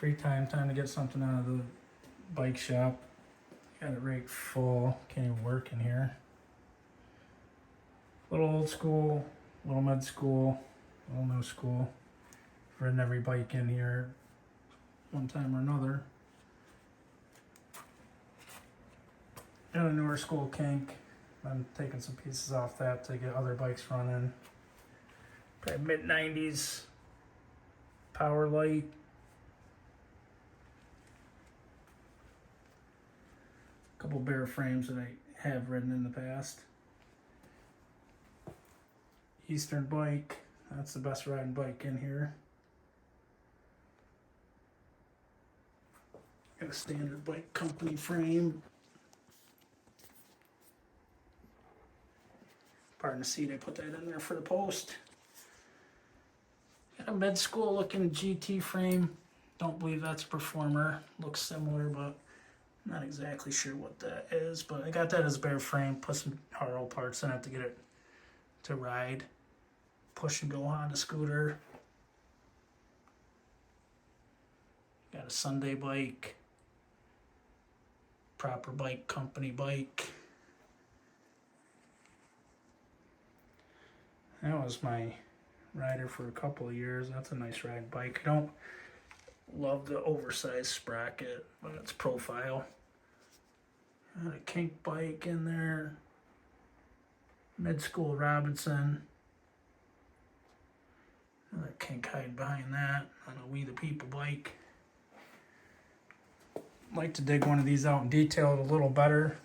Free time to get something out of the bike shop. Got it right full. Can't even work in here. Little old school, little mid school, little new school. Ridden every bike in here one time or another. And a newer school kink. I'm taking some pieces off that to get other bikes running. Probably mid-90s Power Light. Couple bare frames that I have ridden in the past. Eastern bike. That's the best riding bike in here. Got a standard bike company frame. Pardon the seat, I put that in there for the post. Got a mid-school looking GT frame. Don't believe that's a Performer. Looks similar, but not exactly sure what that is. But I got that as a bare frame. Put some RO parts in it to get it to ride. Push and go Honda scooter. Got a Sunday bike. Proper bike company bike. That was my rider for a couple of years. That's a nice ride bike. I don't love the oversized sprocket, but it's profile. Got a kink bike in there. Mid-school Robinson. Another kink hide behind that on a We the People bike. Like to dig one of these out and detail it a little better.